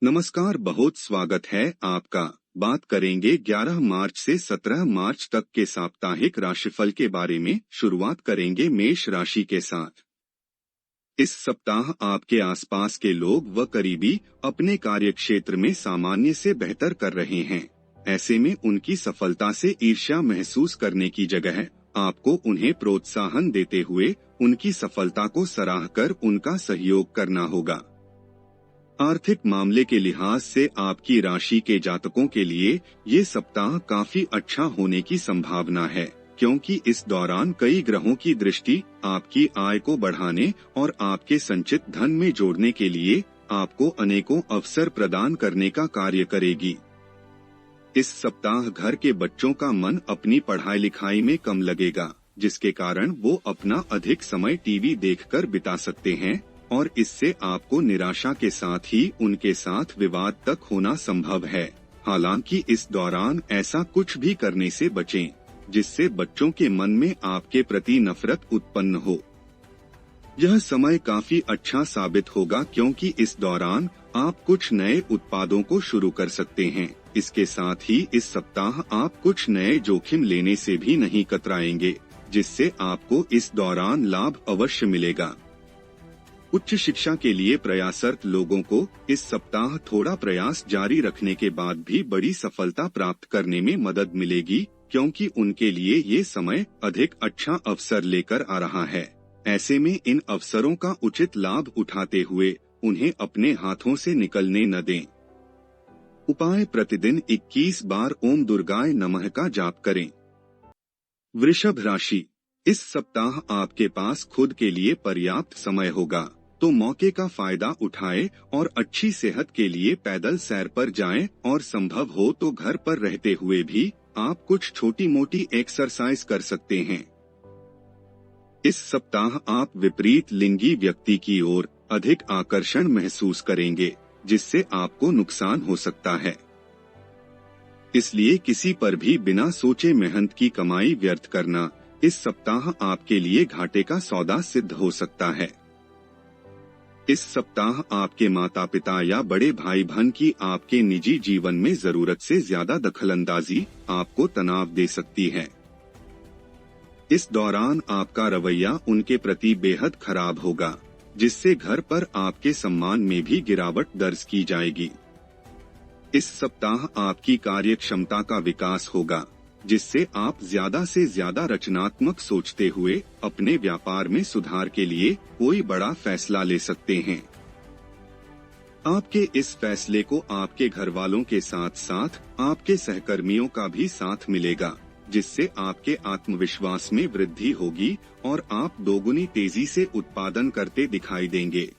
नमस्कार, बहुत स्वागत है आपका। बात करेंगे 11 मार्च से 17 मार्च तक के साप्ताहिक राशिफल के बारे में। शुरुआत करेंगे मेष राशि के साथ। इस सप्ताह आपके आसपास के लोग व करीबी अपने कार्यक्षेत्र में सामान्य से बेहतर कर रहे हैं। ऐसे में उनकी सफलता से ईर्ष्या महसूस करने की जगह आपको उन्हें प्रोत्साहन देते हुए उनकी सफलता को सराहकर उनका सहयोग करना होगा। आर्थिक मामले के लिहाज से आपकी राशि के जातकों के लिए ये सप्ताह काफी अच्छा होने की संभावना है, क्योंकि इस दौरान कई ग्रहों की दृष्टि आपकी आय को बढ़ाने और आपके संचित धन में जोड़ने के लिए आपको अनेकों अवसर प्रदान करने का कार्य करेगी। इस सप्ताह घर के बच्चों का मन अपनी पढ़ाई लिखाई में कम लगेगा, जिसके कारण वो अपना अधिक समय टीवी देखकर बिता सकते हैं और इससे आपको निराशा के साथ ही उनके साथ विवाद तक होना संभव है। हालांकि इस दौरान ऐसा कुछ भी करने से बचें जिससे बच्चों के मन में आपके प्रति नफरत उत्पन्न हो। यह समय काफी अच्छा साबित होगा, क्योंकि इस दौरान आप कुछ नए उत्पादों को शुरू कर सकते हैं। इसके साथ ही इस सप्ताह आप कुछ नए जोखिम लेने से भी नहीं कतराएंगे, जिससे आपको इस दौरान लाभ अवश्य मिलेगा। उच्च शिक्षा के लिए प्रयासरत लोगों को इस सप्ताह थोड़ा प्रयास जारी रखने के बाद भी बड़ी सफलता प्राप्त करने में मदद मिलेगी, क्योंकि उनके लिए ये समय अधिक अच्छा अवसर लेकर आ रहा है। ऐसे में इन अवसरों का उचित लाभ उठाते हुए उन्हें अपने हाथों से निकलने न दें। उपाय: प्रतिदिन 21 बार ओम दुर्गाय नमः का जाप करें। वृषभ राशि, इस सप्ताह आपके पास खुद के लिए पर्याप्त समय होगा, तो मौके का फायदा उठाएं और अच्छी सेहत के लिए पैदल सैर पर जाएं और संभव हो तो घर पर रहते हुए भी आप कुछ छोटी मोटी एक्सरसाइज कर सकते हैं। इस सप्ताह आप विपरीत लिंगी व्यक्ति की ओर अधिक आकर्षण महसूस करेंगे, जिससे आपको नुकसान हो सकता है। इसलिए किसी पर भी बिना सोचे मेहनत की कमाई व्यर्थ करना इस सप्ताह आपके लिए घाटे का सौदा सिद्ध हो सकता है। इस सप्ताह आपके माता पिता या बड़े भाई बहन की आपके निजी जीवन में जरूरत से ज्यादा दखलंदाजी आपको तनाव दे सकती है। इस दौरान आपका रवैया उनके प्रति बेहद खराब होगा, जिससे घर पर आपके सम्मान में भी गिरावट दर्ज की जाएगी। इस सप्ताह आपकी कार्य क्षमता का विकास होगा, जिससे आप ज्यादा से ज्यादा रचनात्मक सोचते हुए अपने व्यापार में सुधार के लिए कोई बड़ा फैसला ले सकते हैं। आपके इस फैसले को आपके घर वालों के साथ साथ आपके सहकर्मियों का भी साथ मिलेगा, जिससे आपके आत्मविश्वास में वृद्धि होगी और आप दोगुनी तेजी से उत्पादन करते दिखाई देंगे।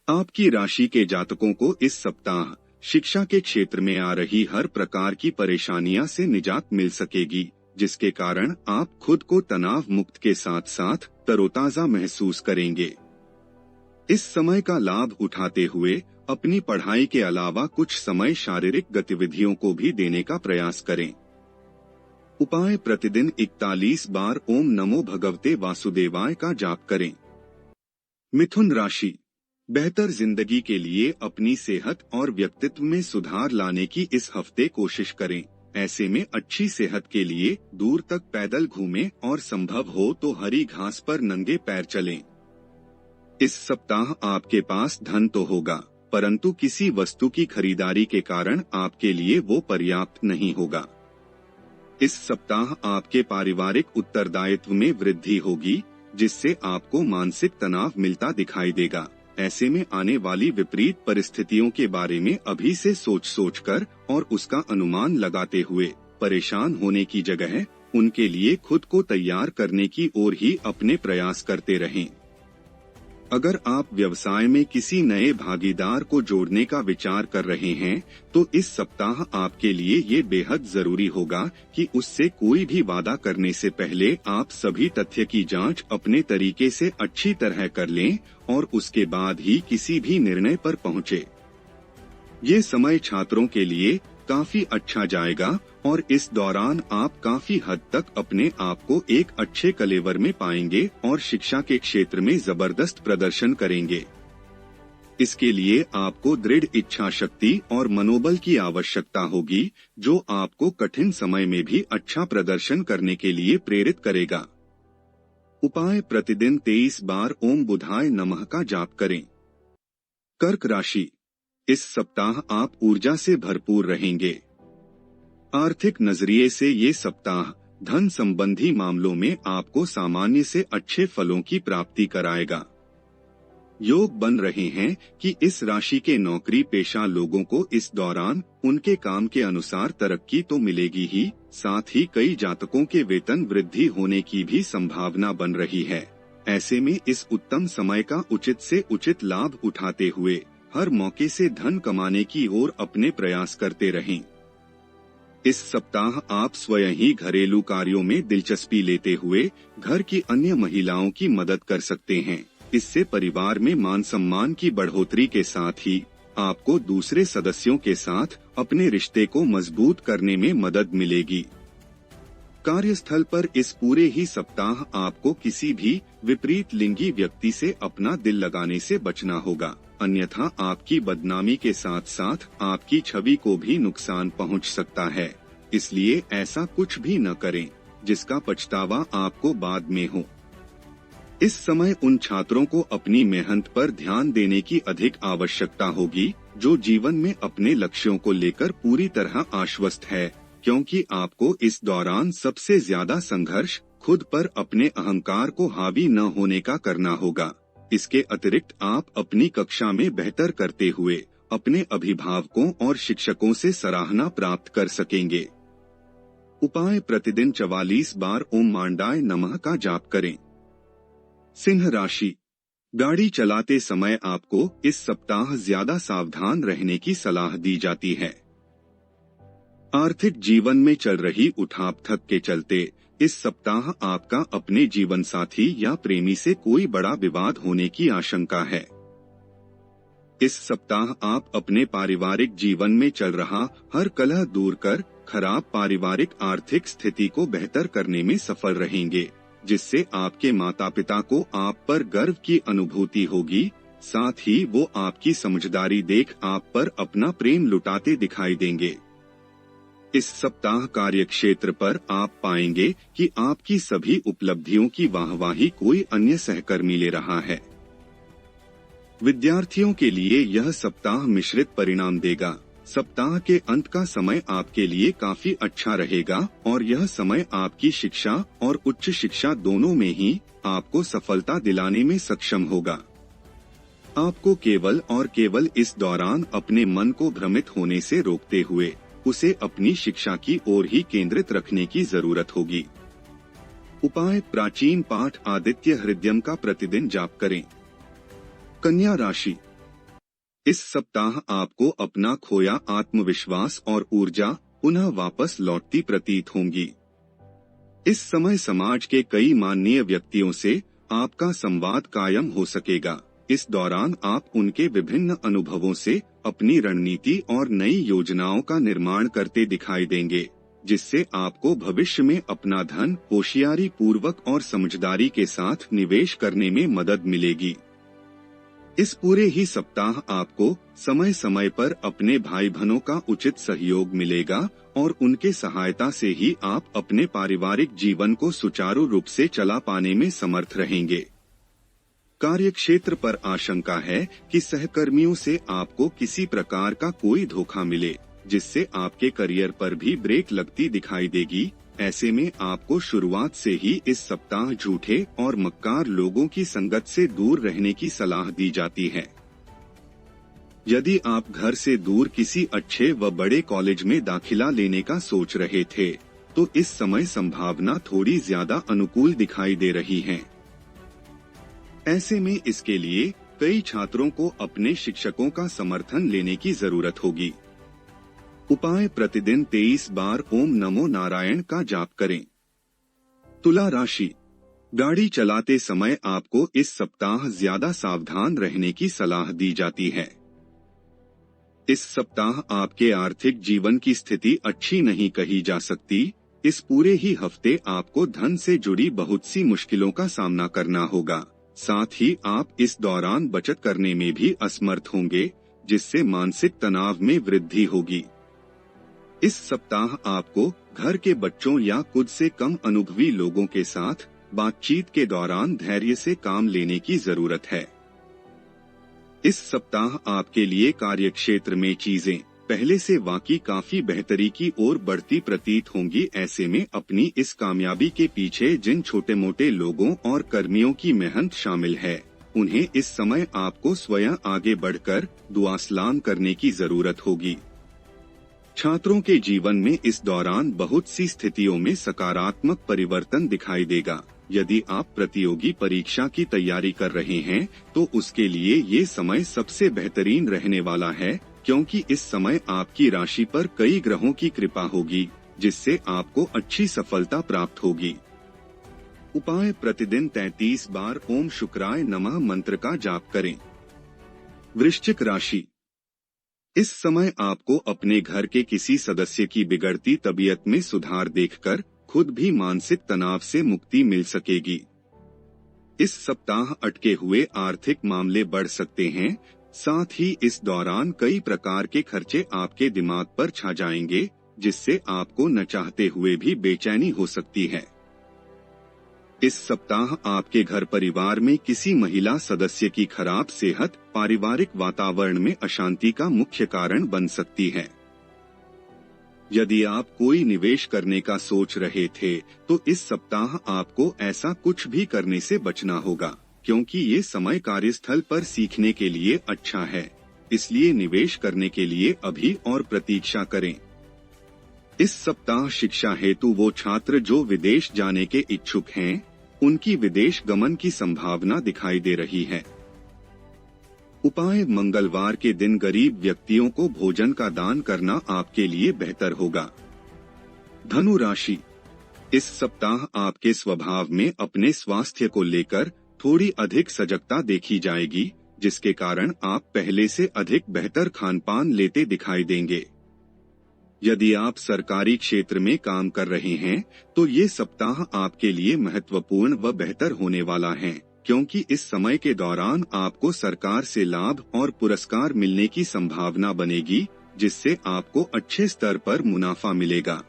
आपकी राशि के जातकों को इस सप्ताह शिक्षा के क्षेत्र में आ रही हर प्रकार की परेशानियां से निजात मिल सकेगी, जिसके कारण आप खुद को तनाव मुक्त के साथ साथ तरोताजा महसूस करेंगे। इस समय का लाभ उठाते हुए अपनी पढ़ाई के अलावा कुछ समय शारीरिक गतिविधियों को भी देने का प्रयास करें। उपाय: प्रतिदिन 41 बार ओम नमो भगवते वासुदेवाय का जाप करें। मिथुन राशि, बेहतर जिंदगी के लिए अपनी सेहत और व्यक्तित्व में सुधार लाने की इस हफ्ते कोशिश करें। ऐसे में अच्छी सेहत के लिए दूर तक पैदल घूमें और संभव हो तो हरी घास पर नंगे पैर चलें। इस सप्ताह आपके पास धन तो होगा, परंतु किसी वस्तु की खरीदारी के कारण आपके लिए वो पर्याप्त नहीं होगा। इस सप्ताह आपके पारिवारिक उत्तरदायित्व में वृद्धि होगी, जिससे आपको मानसिक तनाव मिलता दिखाई देगा। ऐसे में आने वाली विपरीत परिस्थितियों के बारे में अभी से सोचकर और उसका अनुमान लगाते हुए परेशान होने की जगह उनके लिए खुद को तैयार करने की ओर ही अपने प्रयास करते रहें। अगर आप व्यवसाय में किसी नए भागीदार को जोड़ने का विचार कर रहे हैं, तो इस सप्ताह आपके लिए ये बेहद जरूरी होगा कि उससे कोई भी वादा करने से पहले आप सभी तथ्य की जांच अपने तरीके से अच्छी तरह कर लें और उसके बाद ही किसी भी निर्णय पर पहुंचे। ये समय छात्रों के लिए काफी अच्छा जाएगा और इस दौरान आप काफी हद तक अपने आप को एक अच्छे कलेवर में पाएंगे और शिक्षा के क्षेत्र में जबरदस्त प्रदर्शन करेंगे। इसके लिए आपको दृढ़ इच्छा शक्ति और मनोबल की आवश्यकता होगी, जो आपको कठिन समय में भी अच्छा प्रदर्शन करने के लिए प्रेरित करेगा। उपाय: प्रतिदिन 23 बार ओम बुधाय नमः का जाप करें। कर्क राशि, इस सप्ताह आप ऊर्जा से भरपूर रहेंगे। आर्थिक नजरिए से ये सप्ताह धन संबंधी मामलों में आपको सामान्य से अच्छे फलों की प्राप्ति कराएगा। योग बन रहे हैं कि इस राशि के नौकरी पेशा लोगों को इस दौरान उनके काम के अनुसार तरक्की तो मिलेगी ही, साथ ही कई जातकों के वेतन वृद्धि होने की भी संभावना बन रही है। ऐसे में इस उत्तम समय का उचित से उचित लाभ उठाते हुए हर मौके से धन कमाने की ओर अपने प्रयास करते रहें। इस सप्ताह आप स्वयं ही घरेलू कार्यों में दिलचस्पी लेते हुए घर की अन्य महिलाओं की मदद कर सकते हैं। इससे परिवार में मान सम्मान की बढ़ोतरी के साथ ही आपको दूसरे सदस्यों के साथ अपने रिश्ते को मजबूत करने में मदद मिलेगी। कार्यस्थल पर इस पूरे ही सप्ताह आपको किसी भी विपरीत लिंगी व्यक्ति से अपना दिल लगाने से बचना होगा, अन्यथा आपकी बदनामी के साथ साथ आपकी छवि को भी नुकसान पहुंच सकता है। इसलिए ऐसा कुछ भी न करें जिसका पछतावा आपको बाद में हो। इस समय उन छात्रों को अपनी मेहनत पर ध्यान देने की अधिक आवश्यकता होगी जो जीवन में अपने लक्ष्यों को लेकर पूरी तरह आश्वस्त है, क्योंकि आपको इस दौरान सबसे ज्यादा संघर्ष खुद पर अपने अहंकार को हावी न होने का करना होगा। इसके अतिरिक्त आप अपनी कक्षा में बेहतर करते हुए अपने अभिभावकों और शिक्षकों से सराहना प्राप्त कर सकेंगे। उपाय: प्रतिदिन 44 बार ओम मांडाय नमः का जाप करें। सिंह राशि, गाड़ी चलाते समय आपको इस सप्ताह ज्यादा सावधान रहने की सलाह दी जाती है। आर्थिक जीवन में चल रही उठापठक के चलते इस सप्ताह आपका अपने जीवन साथी या प्रेमी से कोई बड़ा विवाद होने की आशंका है। इस सप्ताह आप अपने पारिवारिक जीवन में चल रहा हर कलह दूर कर खराब पारिवारिक आर्थिक स्थिति को बेहतर करने में सफल रहेंगे, जिससे आपके माता पिता को आप पर गर्व की अनुभूति होगी। साथ ही वो आपकी समझदारी देख आप पर अपना प्रेम लुटाते दिखाई देंगे। इस सप्ताह कार्यक्षेत्र पर आप पाएंगे कि आपकी सभी उपलब्धियों की वाहवाही कोई अन्य सहकर्मी ले रहा है। विद्यार्थियों के लिए यह सप्ताह मिश्रित परिणाम देगा। सप्ताह के अंत का समय आपके लिए काफी अच्छा रहेगा और यह समय आपकी शिक्षा और उच्च शिक्षा दोनों में ही आपको सफलता दिलाने में सक्षम होगा। आपको केवल और केवल इस दौरान अपने मन को भ्रमित होने से रोकते हुए उसे अपनी शिक्षा की ओर ही केंद्रित रखने की जरूरत होगी। उपाय: प्राचीन पाठ आदित्य हृदयम का प्रतिदिन जाप करें। कन्या राशि, इस सप्ताह आपको अपना खोया आत्मविश्वास और ऊर्जा पुनः वापस लौटती प्रतीत होंगी। इस समय समाज के कई माननीय व्यक्तियों से आपका संवाद कायम हो सकेगा। इस दौरान आप उनके विभिन्न अनुभवों से अपनी रणनीति और नई योजनाओं का निर्माण करते दिखाई देंगे, जिससे आपको भविष्य में अपना धन होशियारी पूर्वक और समझदारी के साथ निवेश करने में मदद मिलेगी। इस पूरे ही सप्ताह आपको समय समय पर अपने भाई बहनों का उचित सहयोग मिलेगा और उनके सहायता से ही आप अपने पारिवारिक जीवन को सुचारू रूप से चला पाने में समर्थ रहेंगे। कार्यक्षेत्र पर आशंका है कि सहकर्मियों से आपको किसी प्रकार का कोई धोखा मिले, जिससे आपके करियर पर भी ब्रेक लगती दिखाई देगी। ऐसे में आपको शुरुआत से ही इस सप्ताह झूठे और मक्कार लोगों की संगत से दूर रहने की सलाह दी जाती है। यदि आप घर से दूर किसी अच्छे व बड़े कॉलेज में दाखिला लेने का सोच रहे थे, तो इस समय संभावना थोड़ी ज्यादा अनुकूल दिखाई दे रही है। ऐसे में इसके लिए कई छात्रों को अपने शिक्षकों का समर्थन लेने की जरूरत होगी। उपाय: प्रतिदिन 23 बार ओम नमो नारायण का जाप करें। तुला राशि, गाड़ी चलाते समय आपको इस सप्ताह ज्यादा सावधान रहने की सलाह दी जाती है। इस सप्ताह आपके आर्थिक जीवन की स्थिति अच्छी नहीं कही जा सकती। इस पूरे ही हफ्ते आपको धन से जुड़ी बहुत सी मुश्किलों का सामना करना होगा। साथ ही आप इस दौरान बचत करने में भी असमर्थ होंगे, जिससे मानसिक तनाव में वृद्धि होगी। इस सप्ताह आपको घर के बच्चों या खुद से कम अनुभवी लोगों के साथ बातचीत के दौरान धैर्य से काम लेने की जरूरत है। इस सप्ताह आपके लिए कार्यक्षेत्र में चीजें पहले से वाकई काफी बेहतरी की ओर बढ़ती प्रतीत होंगी। ऐसे में अपनी इस कामयाबी के पीछे जिन छोटे मोटे लोगों और कर्मियों की मेहनत शामिल है, उन्हें इस समय आपको स्वयं आगे बढ़कर दुआ सलाम करने की जरूरत होगी। छात्रों के जीवन में इस दौरान बहुत सी स्थितियों में सकारात्मक परिवर्तन दिखाई देगा। यदि आप प्रतियोगी परीक्षा की तैयारी कर रहे हैं तो उसके लिए ये समय सबसे बेहतरीन रहने वाला है, क्योंकि इस समय आपकी राशि पर कई ग्रहों की कृपा होगी, जिससे आपको अच्छी सफलता प्राप्त होगी। उपाय: प्रतिदिन 33 बार ओम शुक्राय नमः मंत्र का जाप करें। वृश्चिक राशि, इस समय आपको अपने घर के किसी सदस्य की बिगड़ती तबीयत में सुधार देखकर खुद भी मानसिक तनाव से मुक्ति मिल सकेगी। इस सप्ताह अटके हुए आर्थिक मामले बढ़ सकते हैं, साथ ही इस दौरान कई प्रकार के खर्चे आपके दिमाग पर छा जाएंगे, जिससे आपको न चाहते हुए भी बेचैनी हो सकती है। इस सप्ताह आपके घर परिवार में किसी महिला सदस्य की खराब सेहत पारिवारिक वातावरण में अशांति का मुख्य कारण बन सकती है। यदि आप कोई निवेश करने का सोच रहे थे तो इस सप्ताह आपको ऐसा कुछ भी करने से बचना होगा, क्योंकि ये समय कार्यस्थल पर सीखने के लिए अच्छा है। इसलिए निवेश करने के लिए अभी और प्रतीक्षा करें। इस सप्ताह शिक्षा हेतु वो छात्र जो विदेश जाने के इच्छुक हैं, उनकी विदेश गमन की संभावना दिखाई दे रही है। उपाय: मंगलवार के दिन गरीब व्यक्तियों को भोजन का दान करना आपके लिए बेहतर होगा। धनु राशि, इस सप्ताह आपके स्वभाव में अपने स्वास्थ्य को लेकर थोड़ी अधिक सजगता देखी जाएगी, जिसके कारण आप पहले से अधिक बेहतर खान-पान लेते दिखाई देंगे। यदि आप सरकारी क्षेत्र में काम कर रहे हैं तो ये सप्ताह आपके लिए महत्वपूर्ण व बेहतर होने वाला है, क्योंकि इस समय के दौरान आपको सरकार से लाभ और पुरस्कार मिलने की संभावना बनेगी, जिससे आपको अच्छे स्तर पर मुनाफा मिलेगा।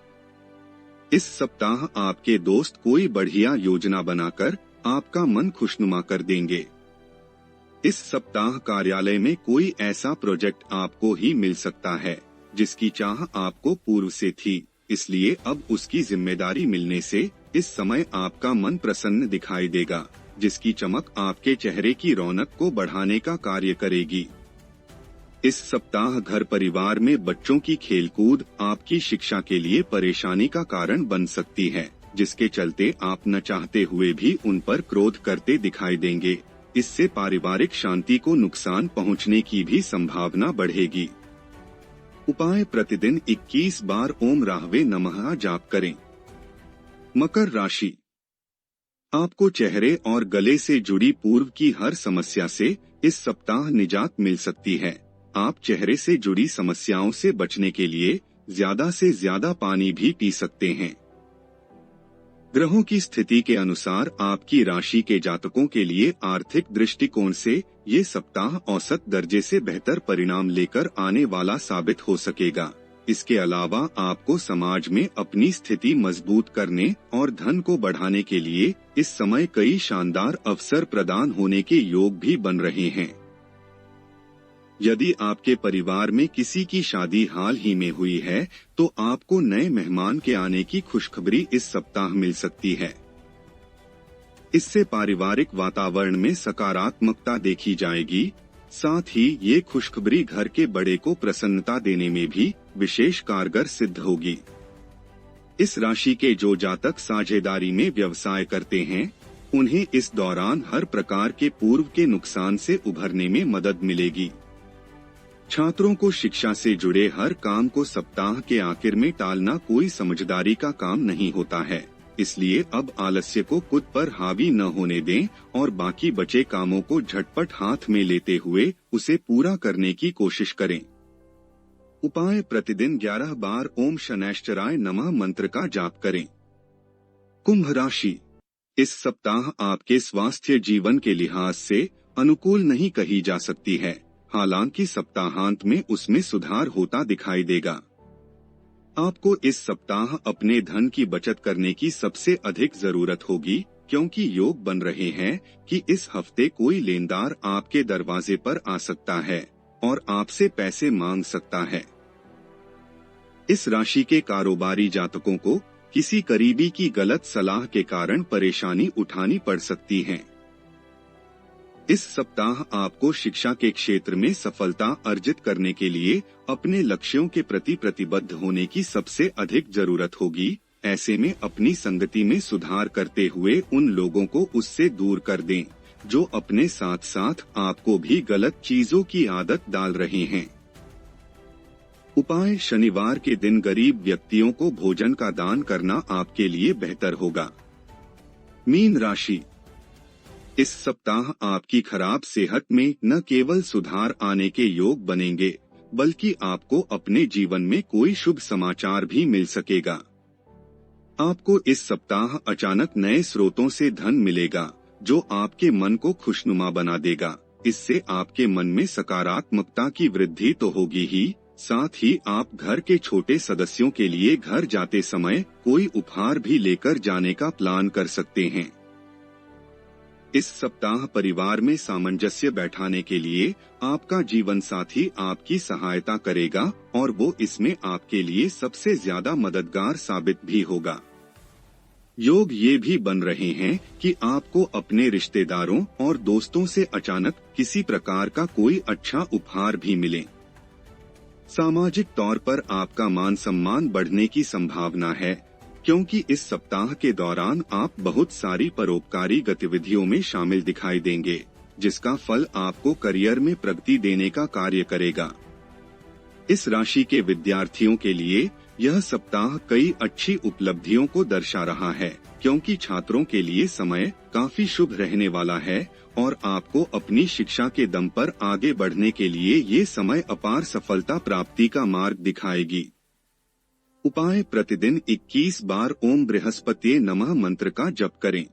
इस सप्ताह आपके दोस्त कोई बढ़िया योजना बनाकर आपका मन खुशनुमा कर देंगे। इस सप्ताह कार्यालय में कोई ऐसा प्रोजेक्ट आपको ही मिल सकता है जिसकी चाह आपको पूर्व से थी, इसलिए अब उसकी जिम्मेदारी मिलने से इस समय आपका मन प्रसन्न दिखाई देगा, जिसकी चमक आपके चेहरे की रौनक को बढ़ाने का कार्य करेगी। इस सप्ताह घर परिवार में बच्चों की खेलकूद आपकी शिक्षा के लिए परेशानी का कारण बन सकती है, जिसके चलते आप न चाहते हुए भी उन पर क्रोध करते दिखाई देंगे। इससे पारिवारिक शांति को नुकसान पहुंचने की भी संभावना बढ़ेगी। उपाय: प्रतिदिन 21 बार ओम राहवे नमः जाप करें। मकर राशि, आपको चेहरे और गले से जुड़ी पूर्व की हर समस्या से इस सप्ताह निजात मिल सकती है। आप चेहरे से जुड़ी समस्याओं से बचने के लिए ज्यादा से ज्यादा पानी भी पी सकते हैं। ग्रहों की स्थिति के अनुसार आपकी राशि के जातकों के लिए आर्थिक दृष्टिकोण से ये सप्ताह औसत दर्जे से बेहतर परिणाम लेकर आने वाला साबित हो सकेगा। इसके अलावा आपको समाज में अपनी स्थिति मजबूत करने और धन को बढ़ाने के लिए इस समय कई शानदार अवसर प्रदान होने के योग भी बन रहे हैं। यदि आपके परिवार में किसी की शादी हाल ही में हुई है तो आपको नए मेहमान के आने की खुशखबरी इस सप्ताह मिल सकती है। इससे पारिवारिक वातावरण में सकारात्मकता देखी जाएगी। साथ ही ये खुशखबरी घर के बड़े को प्रसन्नता देने में भी विशेष कारगर सिद्ध होगी। इस राशि के जो जातक साझेदारी में व्यवसाय करते हैं, उन्हें इस दौरान हर प्रकार के पूर्व के नुकसान से उभरने में मदद मिलेगी। छात्रों को शिक्षा से जुड़े हर काम को सप्ताह के आखिर में टालना कोई समझदारी का काम नहीं होता है, इसलिए अब आलस्य को खुद पर हावी न होने दें और बाकी बचे कामों को झटपट हाथ में लेते हुए उसे पूरा करने की कोशिश करें। उपाय: प्रतिदिन 11 बार ओम शनैश्चराय नमः मंत्र का जाप करें। कुंभ राशि, इस सप्ताह आपके स्वास्थ्य जीवन के लिहाज से अनुकूल नहीं कही जा सकती है, हालांकि सप्ताहांत में उसमें सुधार होता दिखाई देगा। आपको इस सप्ताह अपने धन की बचत करने की सबसे अधिक जरूरत होगी, क्योंकि योग बन रहे हैं कि इस हफ्ते कोई लेनदार आपके दरवाजे पर आ सकता है और आपसे पैसे मांग सकता है। इस राशि के कारोबारी जातकों को किसी करीबी की गलत सलाह के कारण परेशानी उठानी पड़ सकती है। इस सप्ताह आपको शिक्षा के क्षेत्र में सफलता अर्जित करने के लिए अपने लक्ष्यों के प्रति प्रतिबद्ध होने की सबसे अधिक जरूरत होगी। ऐसे में अपनी संगति में सुधार करते हुए उन लोगों को उससे दूर कर दें जो अपने साथ साथ आपको भी गलत चीजों की आदत डाल रहे हैं। उपाय: शनिवार के दिन गरीब व्यक्तियों को भोजन का दान करना आपके लिए बेहतर होगा। मीन राशि: इस सप्ताह आपकी खराब सेहत में न केवल सुधार आने के योग बनेंगे, बल्कि आपको अपने जीवन में कोई शुभ समाचार भी मिल सकेगा। आपको इस सप्ताह अचानक नए स्रोतों से धन मिलेगा, जो आपके मन को खुशनुमा बना देगा। इससे आपके मन में सकारात्मकता की वृद्धि तो होगी ही, साथ ही आप घर के छोटे सदस्यों के लिए घर जाते समय कोई उपहार भी लेकर जाने का प्लान कर सकते हैं। इस सप्ताह परिवार में सामंजस्य बैठाने के लिए आपका जीवन साथी आपकी सहायता करेगा और वो इसमें आपके लिए सबसे ज्यादा मददगार साबित भी होगा। योग ये भी बन रहे हैं कि आपको अपने रिश्तेदारों और दोस्तों से अचानक किसी प्रकार का कोई अच्छा उपहार भी मिले। सामाजिक तौर पर आपका मान सम्मान बढ़ने की संभावना है, क्योंकि इस सप्ताह के दौरान आप बहुत सारी परोपकारी गतिविधियों में शामिल दिखाई देंगे, जिसका फल आपको करियर में प्रगति देने का कार्य करेगा। इस राशि के विद्यार्थियों के लिए यह सप्ताह कई अच्छी उपलब्धियों को दर्शा रहा है, क्योंकि छात्रों के लिए समय काफी शुभ रहने वाला है और आपको अपनी शिक्षा के दम पर आगे बढ़ने के लिए ये समय अपार सफलता प्राप्ति का मार्ग दिखाएगी। उपाय: प्रतिदिन 21 बार ओम बृहस्पतिये नमः मंत्र का जप करें।